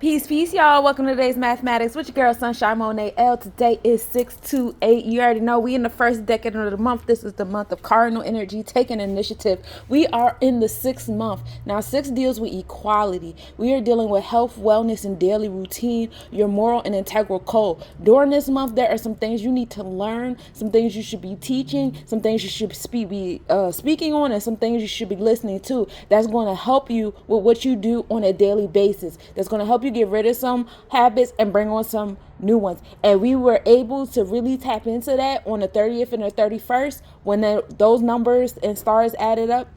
Peace, peace, y'all. Welcome to today's mathematics with your girl Sunshine Monet L. Today is 628. You already know we in the first decade of the month. This is the month of cardinal energy, taking initiative. We are in the 6th month. Now, 6 deals with equality. We are dealing with health, wellness, and daily routine, your moral and integral code. During this month, there are some things you need to learn, some things you should be teaching, some things you should be speaking on, and some things you should be listening to. That's going to help you with what you do on a daily basis. That's going to help you get rid of some habits and bring on some new ones. And we were able to really tap into that on the 30th and the 31st when those numbers and stars added up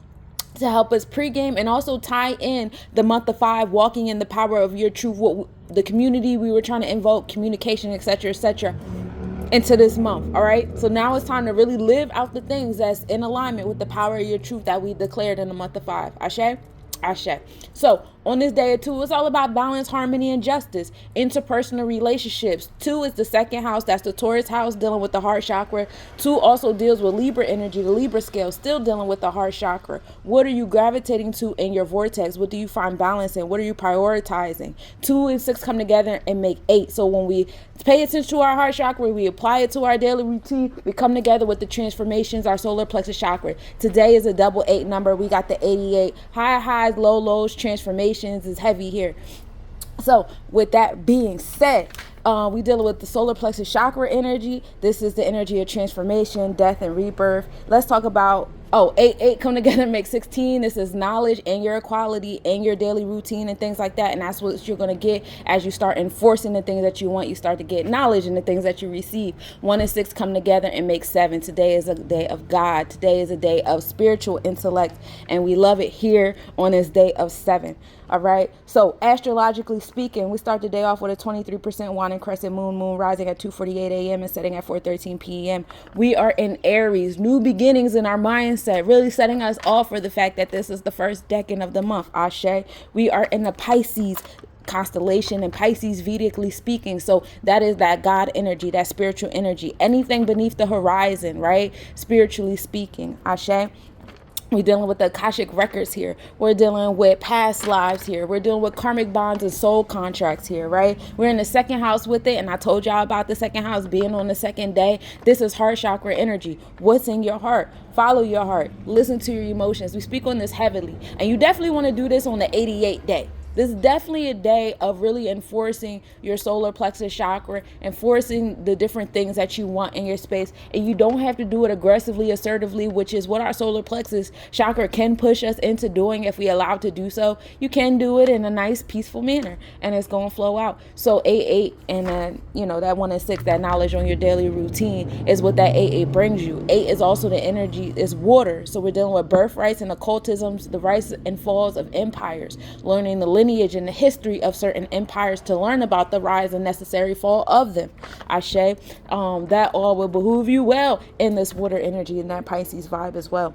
to help us pregame and also tie in the month of 5, walking in the power of your truth, the community we were trying to invoke, communication, etc., into this month. All right, so now it's time to really live out the things that's in alignment with the power of your truth that we declared in the month of 5. Ashe. So on this day of 2, it's all about balance, harmony, and justice. Interpersonal relationships. 2 is the second house. That's the Taurus house, dealing with the heart chakra. 2 also deals with Libra energy, the Libra scale, still dealing with the heart chakra. What are you gravitating to in your vortex? What do you find balance in? What are you prioritizing? 2 and 6 come together and make 8. So when we pay attention to our heart chakra, we apply it to our daily routine, we come together with the transformations, our solar plexus chakra. Today is a double 8 number. We got the 88. High highs, low lows, transformations is heavy here. So with that being said, we dealing with the solar plexus chakra energy. This is the energy of transformation, death, and rebirth. Let's talk about 8 come together and make 16. This is knowledge and your equality and your daily routine and things like that. And that's what you're going to get as you start enforcing the things that you want. You start to get knowledge in the things that you receive. 1 and 6 come together and make 7. Today is a day of God. Today is a day of spiritual intellect, and we love it here on this day of 7. All right. So astrologically speaking, we start the day off with a 23% waning crescent moon rising at 2:48 a.m. and setting at 4:13 p.m. We are in Aries, new beginnings in our mindset, really setting us off for the fact that this is the first decan of the month. Ashe. We are in the Pisces constellation, and Pisces Vedically speaking, so that is that God energy, that spiritual energy, anything beneath the horizon, right? Spiritually speaking. Ashe. We're dealing with the Akashic records here. We're dealing with past lives here. We're dealing with karmic bonds and soul contracts here, right? We're in the second house with it, and I told y'all about the second house being on the second day. This is heart chakra energy. What's in your heart? Follow your heart. Listen to your emotions. We speak on this heavily, and you definitely want to do this on the 88th day. This is definitely a day of really enforcing your solar plexus chakra, enforcing the different things that you want in your space. And you don't have to do it aggressively, assertively, which is what our solar plexus chakra can push us into doing if we allow to do so. You can do it in a nice, peaceful manner, and it's going to flow out. So 8 and that 1 and 6, that knowledge on your daily routine is what that 8 brings you. 8 is also the energy, is water. So we're dealing with birthrights and occultisms, the rise and falls of empires, learning the lineage and the history of certain empires to learn about the rise and necessary fall of them. Ashe. That all will behoove you well in this water energy and that Pisces vibe as well.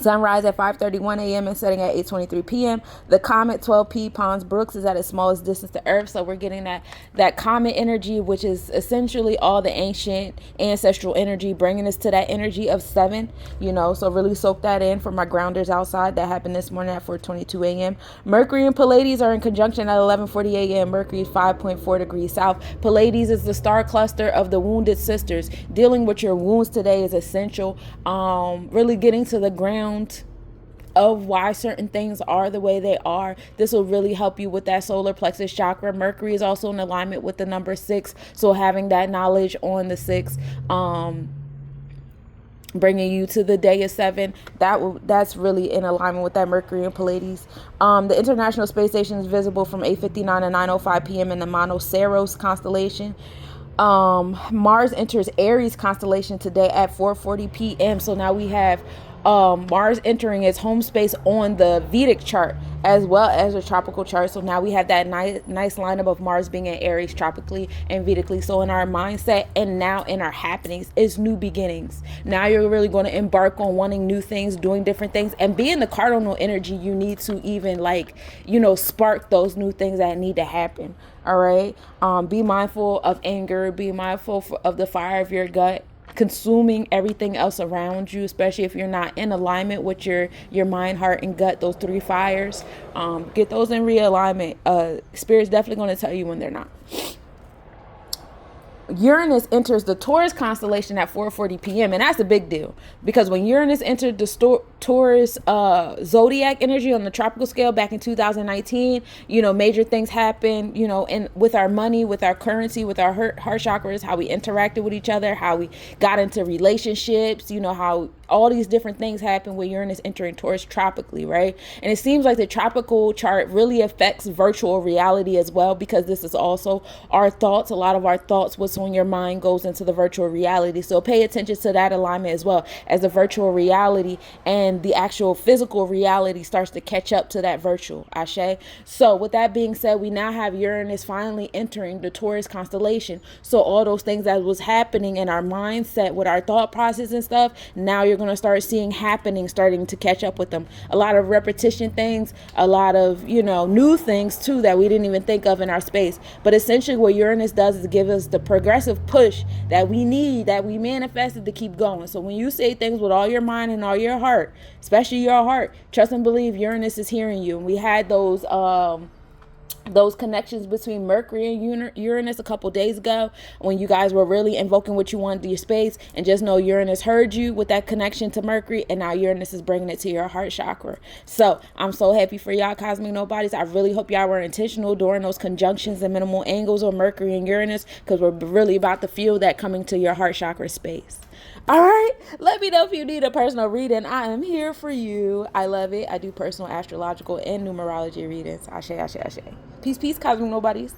Sunrise at 5:31 a.m. and setting at 8:23 p.m. The comet 12P Pons Brooks is at its smallest distance to Earth, so we're getting that comet energy, which is essentially all the ancient ancestral energy, bringing us to that energy of 7. So really soak that in for my grounders outside. That happened this morning at 4:22 a.m. Mercury and Pleiades are in conjunction at 11:40 a.m. Mercury is 5.4 degrees south. Pleiades is the star cluster of the wounded sisters. Dealing with your wounds today is essential. Really getting to the ground of why certain things are the way they are. This will really help you with that solar plexus chakra. Mercury is also in alignment with the number 6, so having that knowledge on the 6, bringing you to the day of 7, that's really in alignment with that Mercury and Pleiades. The International Space Station is visible from 8:59 to 9:05 p.m. in the Monoceros constellation. Mars enters Aries constellation today at 4:40 p.m. So now we have Mars entering its home space on the Vedic chart as well as a tropical chart. So now we have that nice lineup of Mars being in Aries tropically and Vedically. So in our mindset and now in our happenings is new beginnings. Now you're really going to embark on wanting new things, doing different things, and being the cardinal energy you need to even spark those new things that need to happen. All right. Be mindful of anger. Be mindful of the fire of your gut. consuming everything else around you, especially if you're not in alignment with your mind, heart, and gut, those three fires. Get those in realignment. Spirit's definitely going to tell you when they're not. Uranus enters the Taurus constellation at 4:40 p.m. and that's a big deal because when Uranus entered the Taurus zodiac energy on the tropical scale back in 2019, major things happened, and with our money, with our currency, with our heart chakras, how we interacted with each other, how we got into relationships, how all these different things happen with Uranus entering Taurus tropically, right? And it seems like the tropical chart really affects virtual reality as well, because this is also our thoughts. A lot of our thoughts, what's on your mind, goes into the virtual reality. So pay attention to that alignment as well, as the virtual reality and the actual physical reality starts to catch up to that virtual. Ashe. So with that being said, we now have Uranus finally entering the Taurus constellation. So all those things that was happening in our mindset with our thought process and stuff, now you're going to start seeing happening, starting to catch up with them. A lot of repetition things, a lot of, new things too that we didn't even think of in our space. But essentially what Uranus does is give us the progressive push that we need, that we manifested to keep going. So when you say things with all your mind and all your heart, especially your heart, trust and believe Uranus is hearing you. And we had those connections between Mercury and Uranus a couple days ago when you guys were really invoking what you wanted to your space, and just know Uranus heard you with that connection to Mercury, and now Uranus is bringing it to your heart chakra. So I'm so happy for y'all cosmic nobodies. I really hope y'all were intentional during those conjunctions and minimal angles on Mercury and Uranus, because we're really about to feel that coming to your heart chakra space. All right, let me know if you need a personal reading. I am here for you. I love it. I do personal astrological and numerology readings. Ashe, ashe, ashe. Peace, peace, cosmic nobodies.